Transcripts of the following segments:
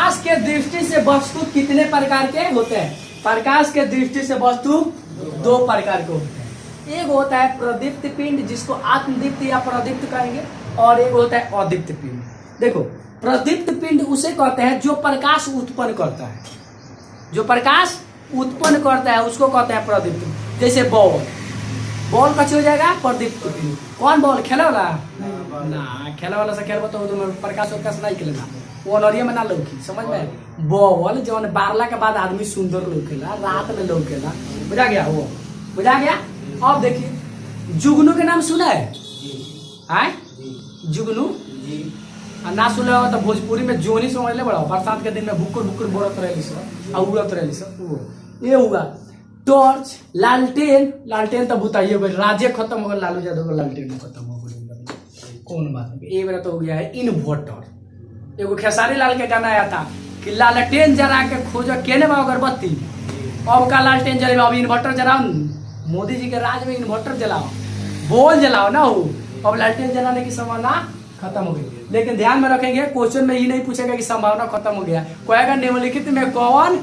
प्रकाश के दृष्टि से वस्तु कितने प्रकार के होते हैं? प्रकाश के दृष्टि से वस्तु दो प्रकार के होते हैं। एक होता है प्रदीप्त पिंड, जिसको आत्मदीप्त या प्रदीप्त कहेंगे, और एक होता है अदीप्त पिंड। देखो, प्रदीप्त पिंड उसे कहते हैं जो प्रकाश उत्पन्न करता है, जो प्रकाश उत्पन्न करता है उसको कहते हैं प्रदीप्त। जैसे बॉल, बॉल कच्ची हो जाएगा प्रदीप्त पिंड। कौन बॉल? खेला वाला ना, खेला वाला से खेल तो प्रकाश उकाश नहीं खेलेगा, वो अनरिया में ना लौकी, समझ में? बॉल जो बारला के बाद आदमी सुंदर लौकेला, रात में लौकेला, बुझा गया? वो बुझा गया। अब देखिए, जुगनू के नाम सुना है? आए जुगनू ना सुने हो तो भोजपुरी में जोनी समझ ले बड़ा। बरसात के दिन में बुकुर बुकुर बोरत रही सब और उड़त रही सब। ये हुआ टॉर्च, लालटेन। लालटेन तो बुताइए भाई, राजे खत्म हो गया, लालू यादव का लालटेन खत्म हो गया, कौन बात नहीं। एक बार तो हो गया है इन्वर्टर। एगो खेसारी लाल के गाना आया था कि लालटेन जरा के खोजो केने बा अगरबत्ती, अब का लालटेन जलेगा, अब इन्वर्टर जलाओ। मोदी जी के राज में इन्वर्टर जलाओ, बोल जलाओ ना हो। अब लालटेन जलाने की संभावना खत्म हो गई। लेकिन ध्यान में रखेंगे, क्वेश्चन में ये नहीं पूछेगा कि संभावना खत्म हो गया, कहेगा निम्नलिखित में कौन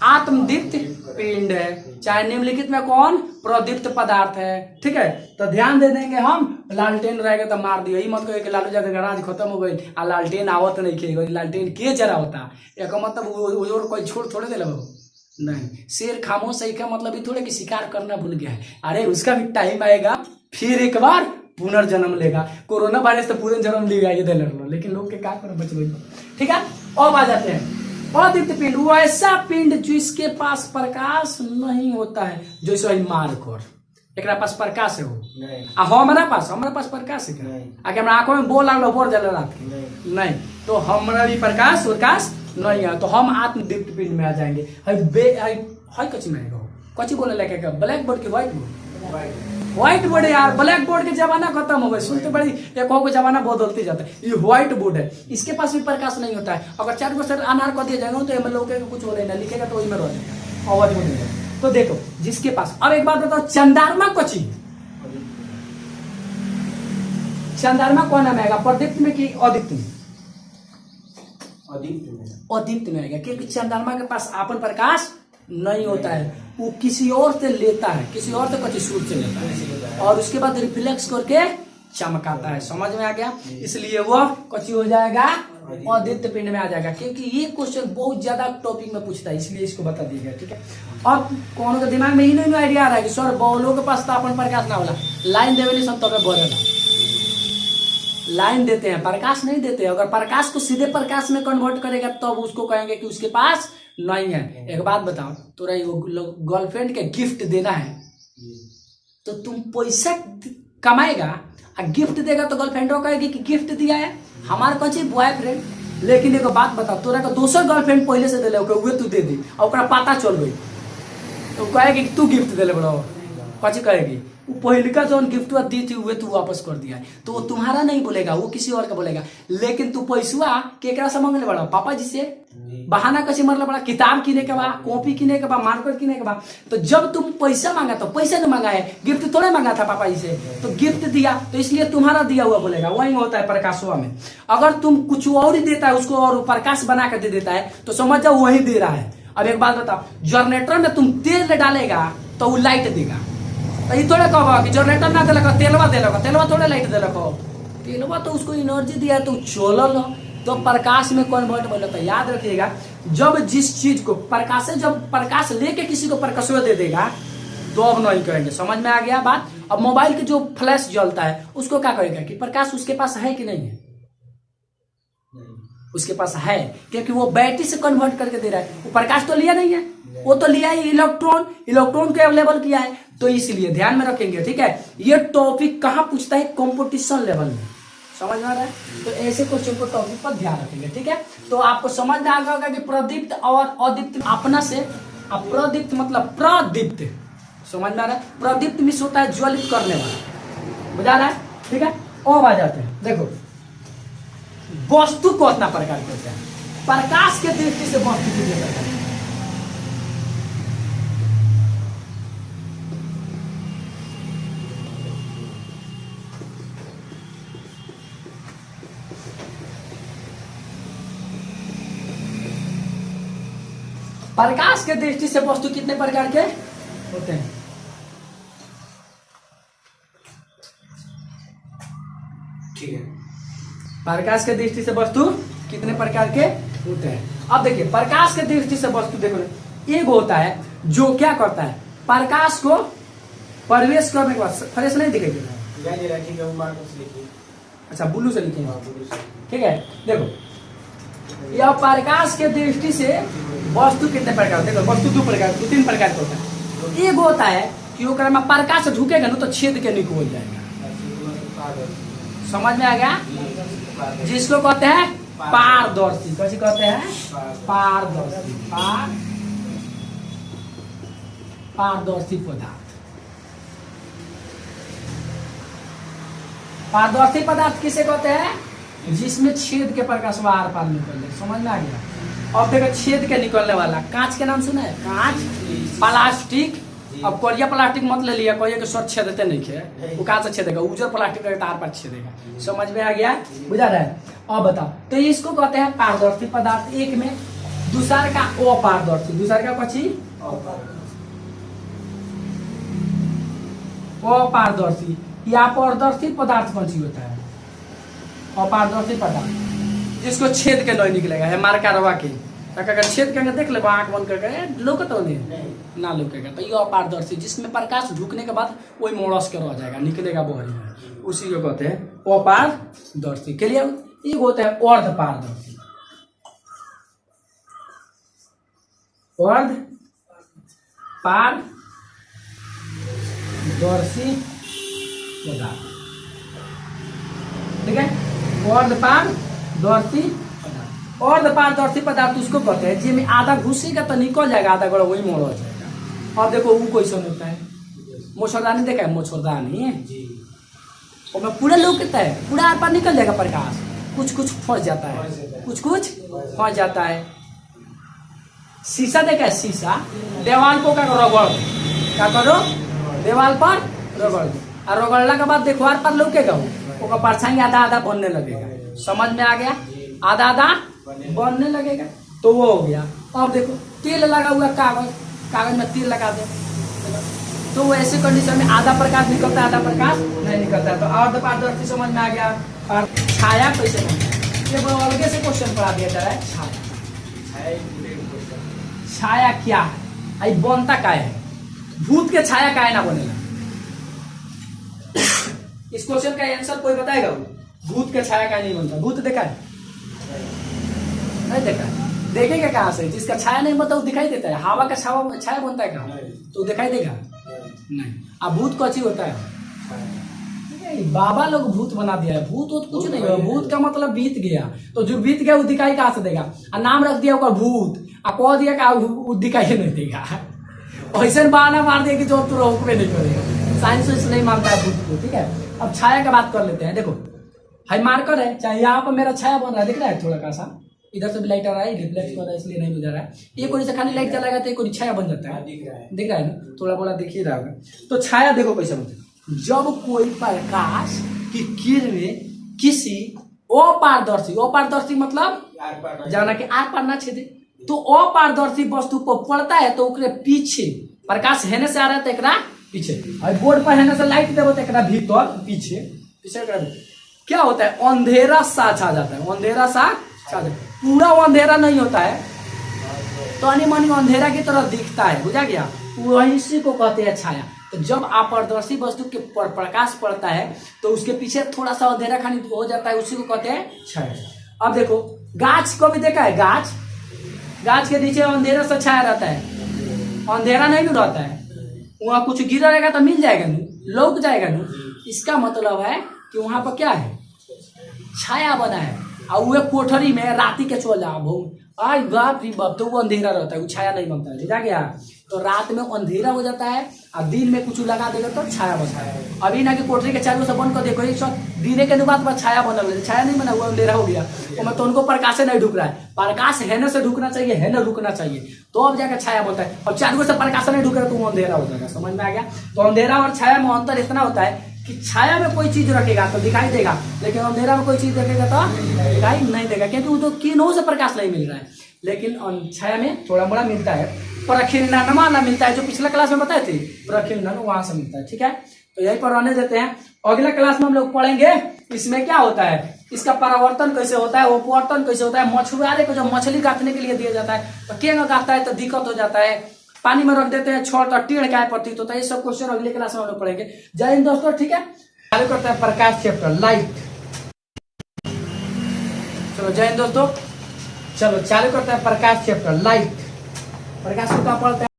आत्मदीप्त पिंड है, चाहे निम्नलिखित में कौन प्रदीप्त पदार्थ है। ठीक है, तो ध्यान दे देंगे हम। लालटेन रहेगा तो मार दियो, मत कहे कि लालू यादव का राज खत्म हो गई आ लालटेन आवत नहीं खेगा, लालटेन के जरा होता एक मतलब कोई छोड़ थोड़े दे लगो नहीं। शेर खामोश है का मतलब ये थोड़े कि शिकार करना भूल गया है, अरे उसका भी टाइम आएगा, फिर एक बार पुनर्जन्म लेगा। कोरोना वायरस तो पुनर्जन्म लेगा ये दे लो, लेकिन लोग के क्या करो बच गई। ठीक है, अब आ जाते हैं अदीप्त पिंड। वो ऐसा पिंड जिसके पास प्रकाश नहीं होता है, जैसे मार्कर, एक पास प्रकाश है वो, हमारा पास प्रकाश है क्या? आगे हमारा आंखों में बोल आलो बोल जला रात की नहीं, तो हमारा भी प्रकाश नहीं है, तो हम आत्मदीप्त पिंड में आ जाएंगे। कच्ची में कच्ची बोले लेके ब्लैक बोर्ड की व्हाइट बोर्ड है यार। ब्लैक बोर्ड के जमाना खत्म हो गए, सुनते बड़ी एक हो जमाना बदलते जाता है। ये व्हाइट बोर्ड है, इसके पास भी प्रकाश नहीं होता है। अगर 4 को अनार कर दिया जाएगा तो लोग कुछ हो नहीं लिखेगा तो वही में रह जाएगा, आवाज में नहीं। तो देखो जिसके पास, अब एक बात बताओ, चंदारमा कच्ची, चंदारमा कौन नाम आएगा, प्रदीप्त में कि अदीप्त में? अदीप्त में आएगा, क्योंकि चंदारमा के पास आपन प्रकाश नहीं होता है, वो किसी और से लेता है, किसी और से कच्ची सूर्य से लेता है और उसके बाद रिफ्लेक्स करके चमकाता है। समझ में आ गया? इसलिए वो कच्ची हो जाएगा, अदीप्त पिंड में आ जाएगा। क्योंकि ये क्वेश्चन बहुत ज्यादा टॉपिक में पूछता है, इसलिए इसको बता दिया गया। ठीक है, अब कौन के दिमाग में ही नहीं आइडिया आ रहा है कि सर बॉलों के पास तो अपन प्रकाश ना होला, लाइन देवे सब तब बढ़ेगा। लाइन देते हैं, प्रकाश नहीं देते। अगर प्रकाश को सीधे प्रकाश में कन्वर्ट करेगा तब तो उसको कहेंगे कि उसके पास नहीं है। एक बात बताओ, तोरा गर्लफ्रेंड के गिफ्ट देना है तो तुम पैसा कमाएगा और गिफ्ट देगा तो गर्लफ्रेंड कहेगी कि गिफ्ट दिया है हमारे कच्ची बॉयफ्रेंड। लेकिन एक बात बताओ, तोरा का दोसर गर्लफ्रेंड पहले से दिले उहे तू दे दी और ओकरा पता चल गई तो कहेगी तू गिफ्ट दिले बड़ा, कच्ची कहेगी वो पहले का जो गिफ्ट दी थी वह तू वापस कर दिया है, तो वो तुम्हारा नहीं बोलेगा, वो किसी और का बोलेगा। लेकिन तू पैसा केकरा से मांगले बड़ा, पापा जी से बहाना कैसे मरला बड़ा, किताब किने के बा, कॉपी किने के बा, मार्कर किने के बा। तो जब तुम पैसा मांगा तो पैसा नहीं मांगा है, गिफ्ट थोड़े मांगा था पापा जी से, तो गिफ्ट दिया तो इसलिए तुम्हारा दिया हुआ बोलेगा। वही होता है प्रकाशवा में। अगर तुम कुछ और ही देता है उसको और प्रकाश बना कर दे देता है तो समझ जाओ वही दे रहा है। अब एक बात बताओ, जनरेटर में तुम तेल डालेगा तो वो लाइट देगा, तो ये थोड़ा कहो कि जनरेटर ना दिलक तेलवा दिलक, तेलवा थोड़ा लाइट दिलक, तेलवा तो उसको एनर्जी दिया है तो चलल, तो प्रकाश में कन्वर्ट बोला। तो याद रखिएगा, जब जिस चीज को प्रकाश से जब प्रकाश लेके किसी को प्रकाश दे देगा तो अब नहीं कहेंगे। समझ में आ गया बात? अब मोबाइल के जो फ्लैश जलता है उसको क्या कहेगा कि प्रकाश उसके पास है कि नहीं है? उसके पास है, क्योंकि वो बैटरी से कन्वर्ट करके दे रहा है, वो प्रकाश तो लिया नहीं है, वो तो लिया ही इलेक्ट्रॉन को अवेलेबल किया है। तो इसलिए ध्यान में रखेंगे। ठीक है, ये टॉपिक कहाँ पूछता है, कंपटीशन लेवल में। समझ में आ रहा है? तो ऐसे क्वेश्चन को टॉपिक पर ध्यान रखेंगे। ठीक है, तो आपको समझ में आ गया होगा कि प्रदीप्त और अदीप्त अपना से, अब प्रदीप्त मतलब प्रदीप्त, समझ में आ रहा है? प्रदीप्त मिस होता है ज्वलित करने वाला, बुझा रहा है? ठीक है, और आ जाते हैं। देखो वस्तु को इतना प्रकार के होता है, प्रकाश के दृष्टि से वस्तु कितने प्रकार है। प्रकाश के दृष्टि से वस्तु कितने प्रकार के होते हैं? ठीक है। प्रकाश के दृष्टि से वस्तु कितने प्रकार के होते हैं? अब देखिए प्रकाश के दृष्टि से वस्तु देखो, एक होता है जो क्या करता है, प्रकाश को प्रवेश करने के बाद फ्रेश नहीं दिखाई देता है। ठीक है, वो मार्क्स लिखिए। अच्छा ब्लू से लिखेंगे, हाँ, बोलो सर। ठीक है। देखो यह प्रकाश के दृष्टि से वस्तु कितने प्रकार, देखो वस्तु दो प्रकार, दो तीन प्रकार का होता है। एक होता है कि ओकरा में प्रकाश ढुकेगा ना तो छेद के निकल जाएगा, समझ में आ गया? जिसको कहते हैं पारदर्शी। कैसे कहते हैं? पारदर्शी। पारदर्शी पदार्थ। पारदर्शी पदार्थ किसे कहते हैं? जिसमें छेद के प्रकाश आर पार निकल, समझ में आ गया? अब देखो छेद के निकलने वाला, कांच के नाम सुना है? कांच, प्लास्टिक। अब करिया प्लास्टिक मत ले लिया, कहिए कि स्वच्छ छेदते नहीं खे, वो कहाँ से छेदेगा? उजर प्लास्टिक रहेगा तार पर छेदेगा। समझ में आ गया? बुझा रहा है? अब बताओ, तो इसको कहते हैं पारदर्शी पदार्थ एक में। दूसरा का अपारदर्शी। दूसरा का कची अपारदर्शी या पारदर्शी पदार्थ कौन सी होता है? अपारदर्शी पदार्थ जिसको छेद के नहीं निकलेगा है, मार कारवा के अगर छेद करके देख ले आंख बंद करके लोग तो नहीं ना लोकेगा, तो ये अपारदर्शी जिसमें प्रकाश ढुकने के बाद वही मोड़स के रह जाएगा, निकलेगा बहरी में, उसी को कहते हैं अपारदर्शी। के लिए एक होता है अर्ध पारदर्शी। अर्ध पारदर्शी पदार्थ, ठीक है? अर्ध पारदर्शी पदार्थ। अर्ध पारदर्शी पदार्थ उसको कहते हैं जिसमें आधा घुसेगा तो निकल जाएगा, आधा गड़ा वही मोड़ हो जाएगा। अब देखो वो क्वेश्चन होता है, मच्छरदानी देखा है? मच्छरदानी और में पूरा लोग कहता है, पूरा आर पार निकल जाएगा प्रकाश, कुछ कुछ फंस जाता है, कुछ कुछ फंस जाता है। शीशा देखा है? शीशा दीवार को क्या रगड़, क्या करो? दीवार पर रगड़ दो, और रगड़ने के बाद देखो आर पार लौकेगा, वो परछाई आधा आधा बनने लगेगा। समझ में आ गया? आधा आधा बनने लगेगा तो वो हो गया। अब देखो तेल लगा हुआ कागज, कागज में तेल लगा दो तो वो ऐसे कंडीशन में आधा प्रकाश निकलता है, आधा प्रकाश नहीं निकलता है, तो अर्ध पारदर्शी समझ में आ गया। और छाया कैसे बनता है? ये अलग से क्वेश्चन पढ़ा दिया जा रहा है। छाया क्या है? आई बनता क्या है? भूत के छाया काहे ना बनेगा? इस क्वेश्चन का आंसर कोई बताएगा? भूत के छाया काहे नहीं बनता? भूत देखा है? नहीं देखा? देखेगा कहाँ से? जिसका छाया नहीं बनता वो दिखाई देता है। हवा का छाया बनता है कहाँ? तो दिखाई देगा नहीं। अब भूत कौन सी होता है? बाबा लोग भूत बना दिया है। भूत कुछ नहीं है। भूत का मतलब बीत गया, तो जो बीत गया वो दिखाई कहाँ से देगा? नाम रख दिया भूत, कह दिया का वो दिखाई नहीं देगा। ऐसे बहाना मार दिया कि जो तू रोकवे नहीं करेगा। साइंस नहीं मानता है भूत को, ठीक है? अब छाया का बात कर लेते हैं। देखो हाई मार्कर है, चाहे यहाँ पर मेरा छाया बन रहा है, दिख रहा है? थोड़ा सा इधर से भी लाइट आ रहा है, रिफ्लेक्ट कर रहा है इसलिए नहीं बुझा रहा है। एक ओर से खाली लाइट चलाएगा तो एक ओर छाया बन जाता है, दिख रहा है ना? थोड़ा बोला दिख ही रहा होगा। तो छाया देखो कैसे बनता है, जब कोई प्रकाश की किरणें किसी अपारदर्शी मतलब जाना कि आर पार ना छेदे, तो अपारदर्शी वस्तु पर पड़ता है तो ओकरे पीछे प्रकाश हेने से आ रहा है तो एकरा पीछे, और बोर्ड पर हेने से लाइट देबो तो एकरा भीतर पीछे क्या होता है? अंधेरा सा छा जाता है। अंधेरा सा छा जाता है, पूरा अंधेरा नहीं होता है, तो अनि मनी अंधेरा की तरह दिखता है, बुझा गया? वही को कहते हैं छाया। तो जब अपारदर्शी वस्तु के पर प्रकाश पड़ता है तो उसके पीछे थोड़ा सा अंधेरा खानी हो जाता है, उसी को कहते हैं छाया। अब देखो गाछ को भी देखा है? गाछ के नीचे अंधेरा सा छाया रहता है, अंधेरा नहीं भी रहता है, वहां कुछ गिरा रहेगा तो मिल जाएगा नहीं, लौक जाएगा नहीं। इसका मतलब है कि वहां पर क्या है? छाया बना है। और वो कोठरी में राती के चल जाओ, आज बाप रे बाप, तो वो अंधेरा रहता है, वो छाया नहीं बनता है, बुझा गया? तो रात में अंधेरा हो जाता है और दिन में कुछ लगा देगा तो छाया बनता है। अभी ना कि कोठरी के चारों से बंद कर देखो, एक साथ दिन के बाद छाया बनल, छाया नहीं बना, वो अंधेरा हो गया, तो उनको प्रकाश नहीं ढुक रहा है। प्रकाश है न से ढुकना चाहिए, है न रुकना चाहिए, तो अब जाकर छाया बनता है। और चारों से प्रकाश नहीं ढुक रहा तो वो अंधेरा हो जाएगा। समझ में आ गया? तो अंधेरा और छाया में अंतर इतना होता है कि छाया में कोई चीज रखेगा तो दिखाई देगा, लेकिन अंधेरा में कोई चीज देखेगा तो दिखाई नहीं देगा, क्योंकि वो तो किरणों से प्रकाश नहीं मिल रहा है। लेकिन छाया में थोड़ा मोड़ा मिलता है। प्रखिंडनमा मिलता है, जो पिछला क्लास में बताए थे प्रखिंडन, वहां से मिलता है। ठीक है, तो यहीं पर रहने देते हैं। अगले क्लास में हम लोग पढ़ेंगे इसमें क्या होता है, इसका परावर्तन कैसे होता है, अपवर्तन कैसे होता है। मछुआरे को जो मछली काटने के लिए दिया जाता है तो केंगा काटता है तो दिक्कत हो जाता है, पानी में रख देते हैं छोड़ तो टेढ़ क्या प्रतीत होता है। ये सब क्वेश्चन अगले क्लास में हम लोग पढ़ेंगे। जय हिंद दोस्तों। ठीक है, चालू करते हैं प्रकाश चैप्टर लाइट। चलो जय हिंद दोस्तों, चलो चालू करते हैं प्रकाश चैप्टर लाइट। प्रकाश को क्या पढ़ते हैं।